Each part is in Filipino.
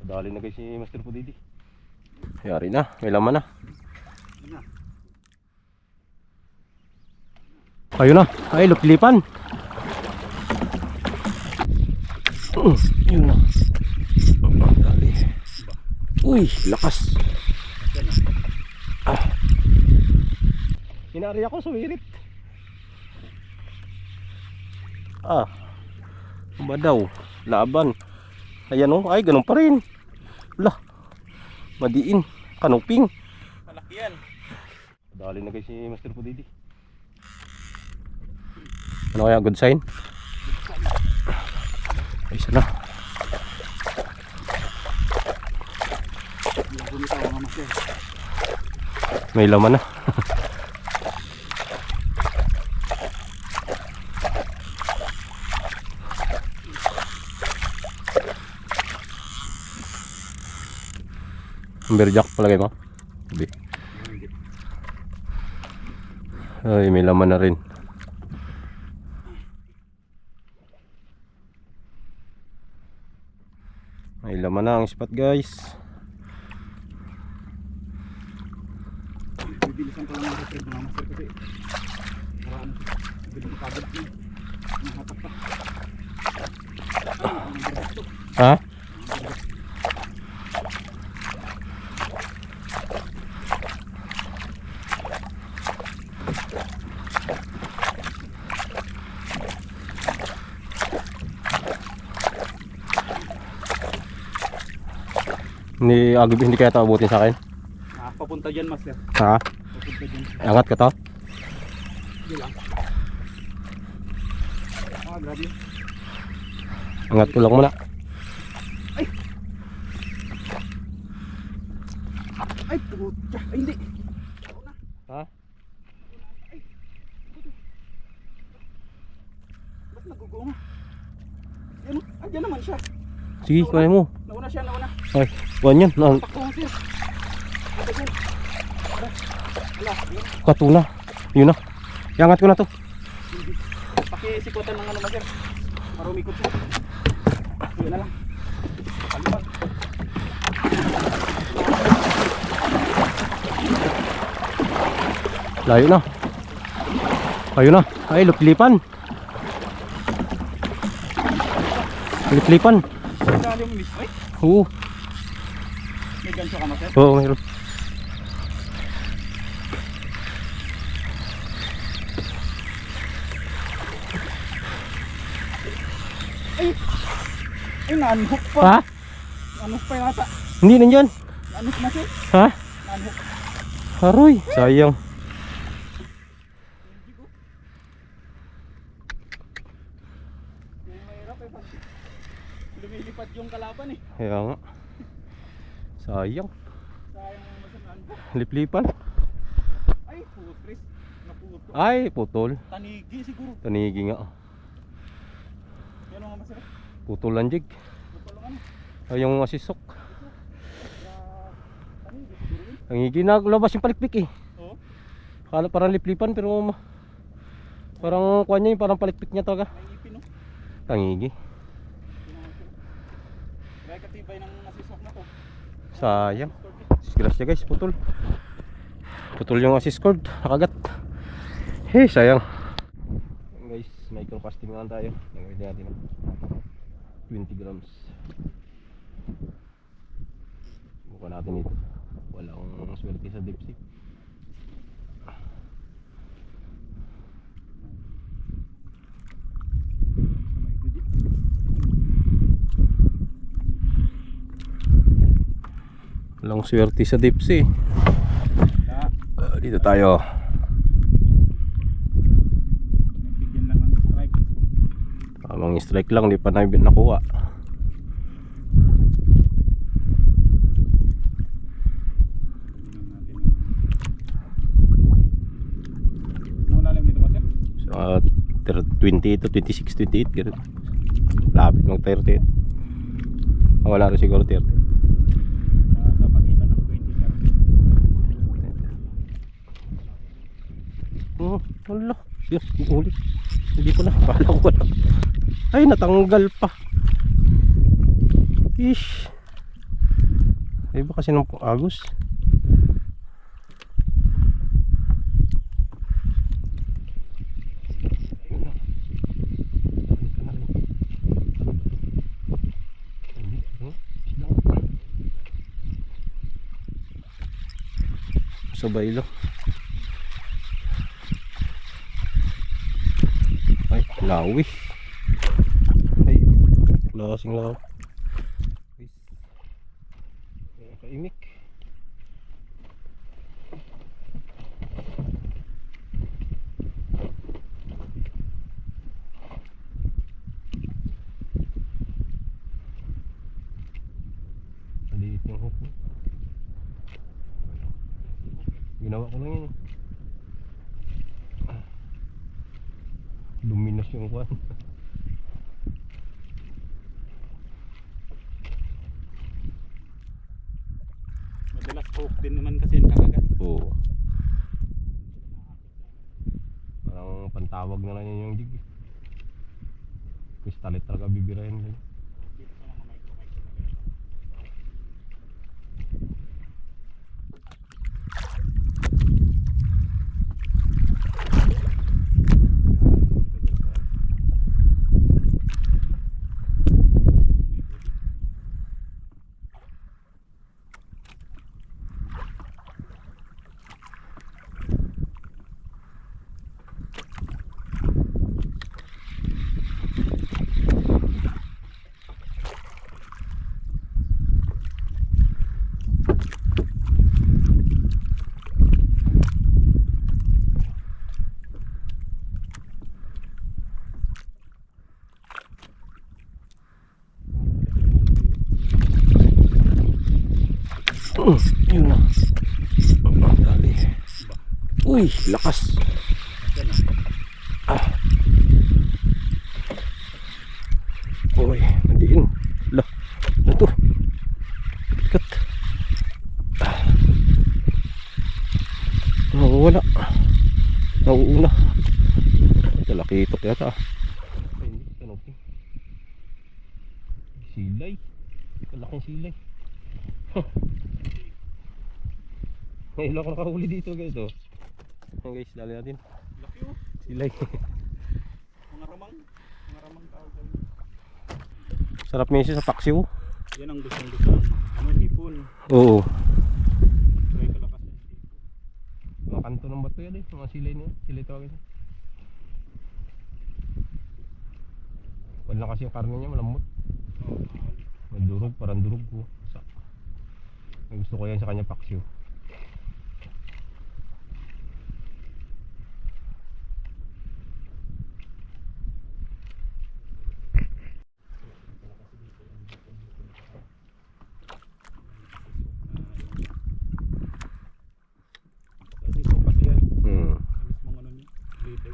Dali na guys si Master Pudidi. Yari na, may laman na. Ayun na, ay luplipan. Yun na. Dali. Uy, lakas. Hinari ako, sumirit. Ba daw, laban. Ayan o, ay ganun pa rin. Lah, madiin, kanuping. Malaki yan. Dali na guys si Master Pudidi. Ano kaya, good sign? Ay, isa na. May laman na. Amberjack palagay mo? Hindi. Ay, may laman na rin. May laman na ang spot guys. Bibilisan ko lang ang record mga master kasi para ano siya, bilis kagad na nahatak pa. Ha? Hindi kaya tabutin sa akin? Papunta dyan master. Ha? Papunta dyan. Angat ka to? Hindi lang. Grabe. Angat ko lang muna. Ay! Ay, puta. Ay, hindi. Ha? Ay, ba't nagugunga? Yan, andyan naman siya. Sige, kunin mo. Nauna siya, nauna. Ay, kuhan yan. Takbo nga siya. Katuna. Yun na. Iangat ko na to. Pakisikutan ng ano master. Para umikot siya. Yun na lang. Kalipat. Layo na. Ayun na. Ay, luplipan. Luplipan. Sali mo mismo eh. Oo. May ganso ka master. Oo, mayroon. Ay, naanhook pa. Ha? Naanhook pa yata. Hindi nandyan. Naanhook na siya. Ha? Naanhook. Haroy, sayang. Mahirap eh pag lumilipad yung kalaban eh. Kaya nga. Sayang. Sayang ang masang naanhook. Liplipan. Ay, putris. Naputo. Ay, putol. Tanigi siguro. Tanigi nga. Yan ang masarap. Putol lang jig. Tutulungan. Ay, yung asisok. Tanigi siguro yun. Tanigi na lumabas yung palikpik eh. Oo. Kala parang liplipan pero parang kuha niya yung parang palikpik niya talaga. May ipin oh. Tangigi. Kaya katibay ng asisok na to. Sayang. Disgrasya guys, putol. Putol yung assist cord, nakagat. Hey, sayang. Guys, microcasting naman tayo. Nagawin natin 20 grams. Buka natin ito. Walang swerte sa deep sea. Walang swerte sa deep sea. Dito tayo. Bigyan lang ng strike. Tamang strike lang, di pa nakuha. Naulalim dito master? So, 28 to 26, 28 ganun. Lapit ng 30. Wala rin siguro 30. Sa pagitan ng 20 Oh, wala. Yes, huli. Hindi ko na. Kala ko wala. Ay, natanggal pa. Ish. Ay ba kasi ng agos? Sa baylo. Ay, lawi. Ay, lasing law. Kaimik. Maliit yung hook. Ginawa ko lang yun. Luminos yung kwan. Madalas hook din naman kasi yung kakagat. Oo. Parang pantawag na lang yun yung jig. Kristalit talaga bibirahin nila. Yun na. Dali. Uy, lakas. Ah. Uy, nandiin. Lah, ano to? Ikat. Ah. Nawawala. Nauuna. Talakitok yata. Ay, hindi. Kanoping. Silay. Kalaking silay. Ngayon ako nakahuli dito guys. Ayan guys, dali natin. Laki oh. Silay. Mga ramang tawag tayo. Sarap minsan sa paksiw. Yan ang gusto ano, hipon. Oo. Try kalakas ng hipon. Mga kanto ng bato yan eh. Mga silay niya. Silay tawag ito. Wala kasi yung karne niya malambot. Durog, parang durog ko. Gusto ko yan sa kanya paksiw. Kasi sopas yan. Hmm. Mismong ano niya. Later.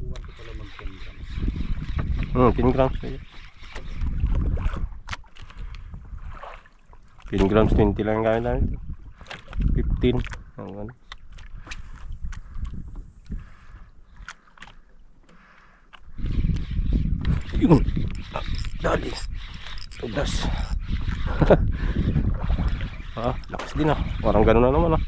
Buwan ko pala mag-10 grams. 10 grams na yun. 10 grams, 20 lang ang gamit namin. 15. Hanggang. Yun. Dali. Tugas. Lakas din ah. Parang gano'n na naman ah.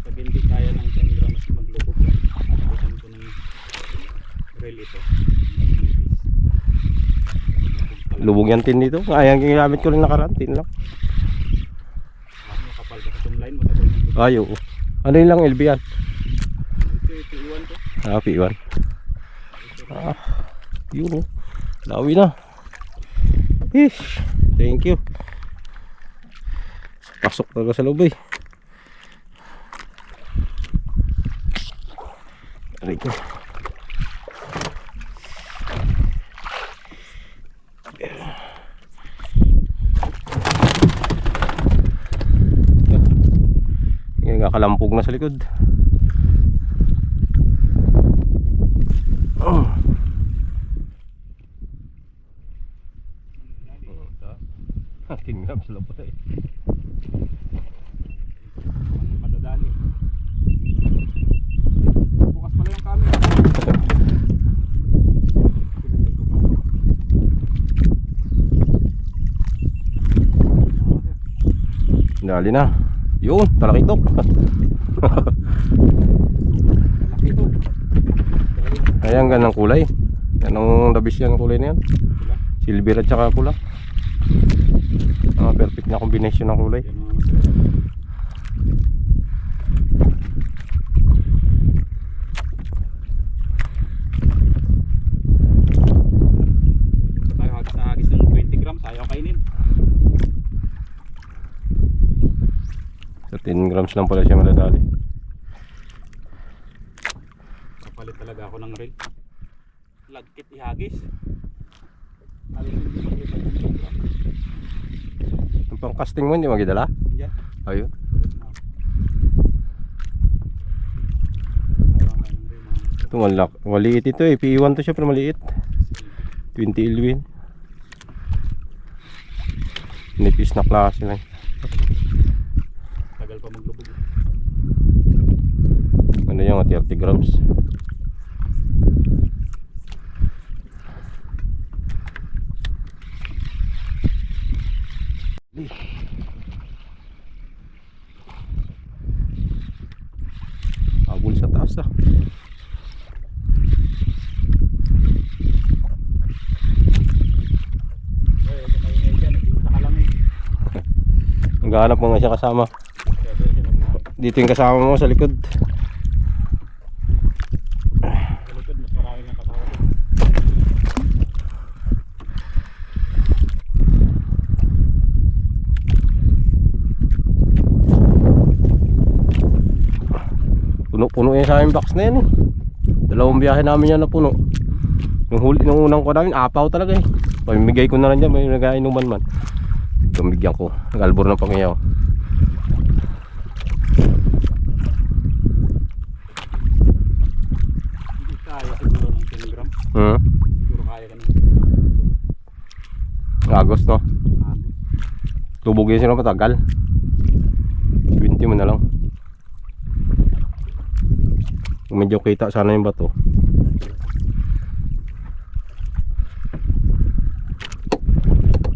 Pag hindi kaya ng 10 grams maglubog lang, abutan ko ng reel ito. Lubog yan tin dito. Ayan, ginamit ko rin nakaraan. Tin lang. Makapal kasi itong line, matagal na ito. Ay, oo. Ano yun lang, LB yan? Ito, P1 to. P1. Yun oh. Lawi na. Ish. Thank you. Pasok talaga sa loob eh. Aray ko. nakalampog na sa likod. Tingnan sa labas eh. Madadali. Bukas pala yung camera. Dali na. Yun, talakitok. Laki ito. Ayan, ganang kulay. Anong labis yan ang kulay na yan? Silver at saka pula. Perfect na combination ng kulay. Yan mga masarap. Ito tayo hagis na hagis ng 20 grams. Ayaw kainin. So 10 grams lang pala siya madadali. Kapalit talaga ako ng reel. Lagkit ihagis. Ayaw hindi makita ng 20 grams. Yung pang casting mo hindi magidala? Diyan. Ayun. Ayaw nga ng reel mga. Ito maliit ito eh. PE1 to siya pero maliit. 20 Ilwin. Nipis na klase lang. Tagal pa maglubog. Ano yung 30 grams. Abol sa taas ah. Ito maingay dyan. Sa kalamig. Naghahanap mo nga siya kasama. Dito yung kasama mo sa likod. Sa likod, mas marami ng kasama doon. Puno-puno yan sa aming box na yan eh. Dalawang biyahe namin yan na puno. Nung unang ko namin, apaw talaga eh. Pamimigay ko na rin dyan, may nag-ainuman man. Tumigyan ko, nag-albor ng Pangyaw. Hindi kaya siguro ng 10 gram. Siguro kaya ka ng Agos no? ah, Tubog yan sila matagal. 20 mo na lang. Kung medyo kita sana yung bato.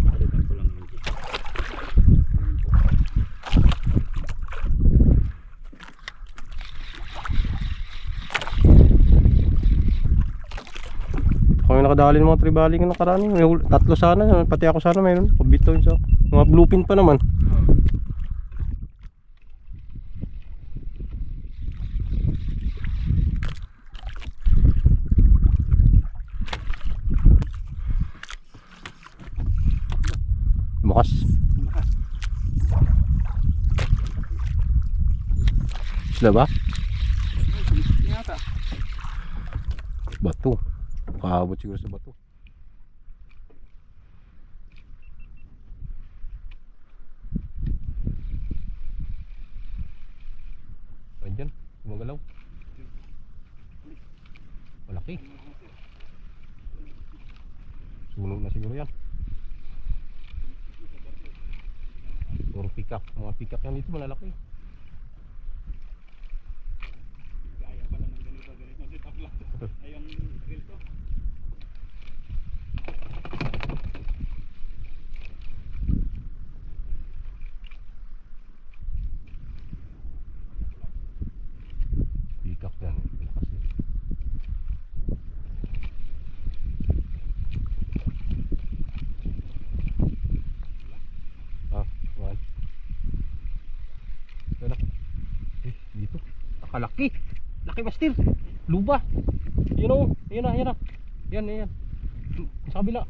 palitan ko lang yung Kami nakadali ng mga tribali ng nakaraan. May tatlo sana, pati ako sana mayroon. Pabito yun sa mga bluepin pa naman. Bukas. Sila ba? yata. Bato. Kaabot siguro sa bato. Ayan, gumagalaw. Malaki. Sunog na siguro yan. Puro pikak. Mga pikak yan dito malalaki. Kaya pala ng ganito setup lang. Ayun reel ko. Pikak yan. Malakas yan. One. Anak. Dito. Nakalaki. Laki bastir. Luba. Yun o. Ayan na, ayan na. Yan, yan. Sa kabila.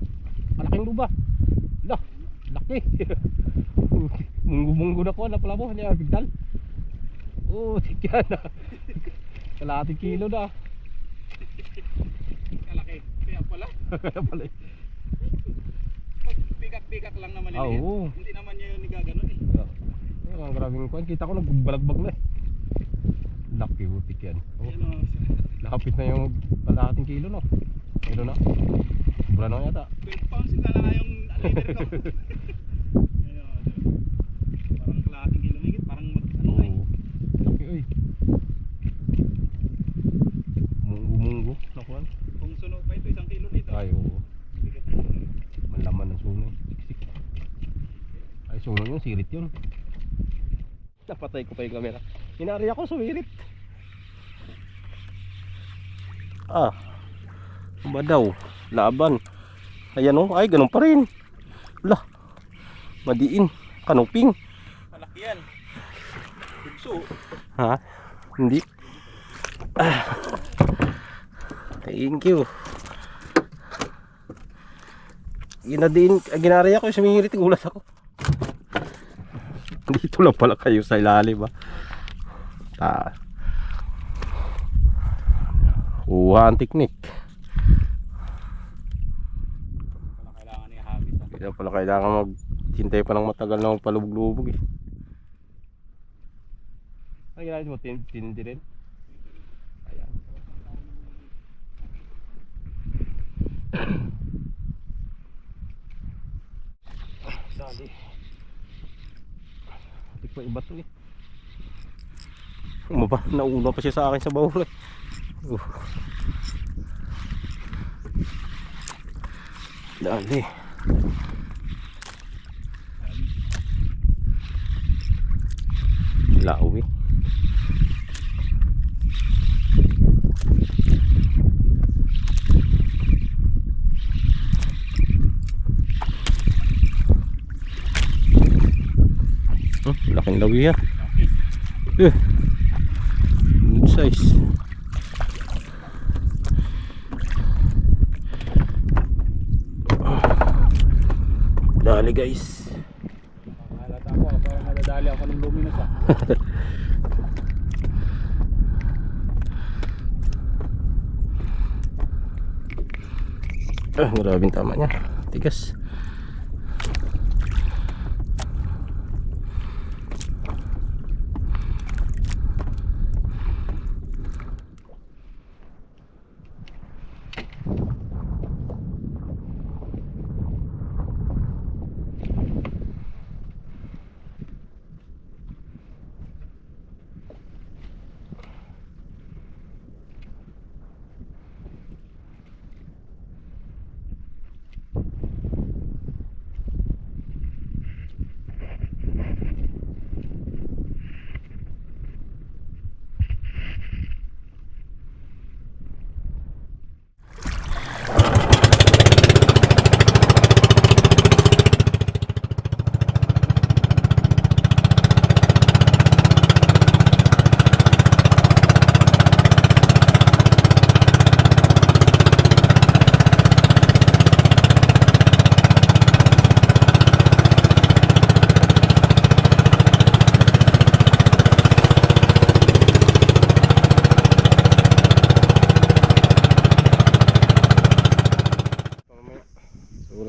Malaking luba. Lah. Laki. Munggo-munggo na ko. Napala mo. Niya, bigdal. Oh, tikyan na. Kalahating kilo na. Kalaki. Kaya pala. Kaya pala eh. Pag pikak-pikak lang naman yun. Oo. Hindi naman niya yun nagaganon eh. Ang grabing kuhan. Kita ko nagbalagbag na eh. Laki butik yan. Oh, Ayan o. nakapit na yung kalahating kilo no. Kilo na. Sobra na yata. 12 pounds na lang yung leader ko. Ayan o. Parang kalahating kilo higit. Parang ano nga eh. Oo. Laki oy. Munggo. Nakuan. Kung sunog pa ito, 1 kilo dito. Ay oo. Bigat na sunog. Malaman ng suno. Siksik. Ay suno yun, sirit yun. Napatay ko pa yung camera. Hinari ako, sumirit. Ah. Ano ba daw? Laban. Ayan oh, ay ganun pa rin. Lah. Madiin. Kanuping. Malaki yan. Bugso. Ha? Hindi. Ah. Thank you. Ginari ako, sumirit, gulat ako. Dito lang pala kayo sa ilalim ba? Uha ang teknik. Wala kailangan ni habis. Hindi na pala kailangan maghintay pa ng matagal na magpalubog-lubog eh. Ay, ginamit mo, tinindi rin. Ayan. Dali. Hindi pa iba to eh. Umaba, nauna pa siya sa akin sa baul eh. Dali. Lauwi. Laking lawi yan. Good size. Dali guys. Halata ako, parang nadadali ako ng luminous ah. Marabing tama niya. Tigas.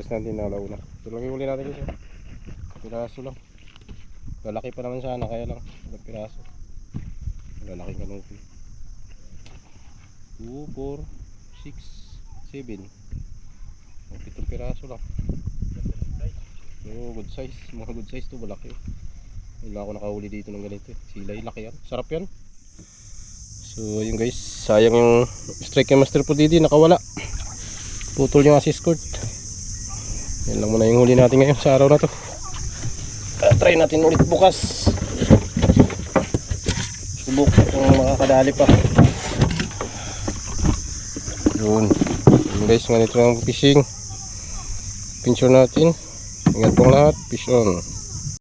Natin nalauna. Ito lang yung huli natin kasi. Piraso lang. Lalaki pa naman sana kaya lang. Ilang piraso. Lalaking kanupi. 2, 4, 6, 7. 7 piraso lang. So, good size. Mga good size to. Malaki. Wala ako nakahuli dito ng ganito. Silay. Laki yan. Sarap yan. So, yun guys. Sayang yung strike yung master po dito. Nakawala. Putol yung assist cord. Yan lang muna yung huli natin ngayon sa araw na to. Try natin ulit bukas. Subok kung makakadali pa. Yun guys, ganito lang fishing. Pinture natin. Ingat pong lahat. Fish on.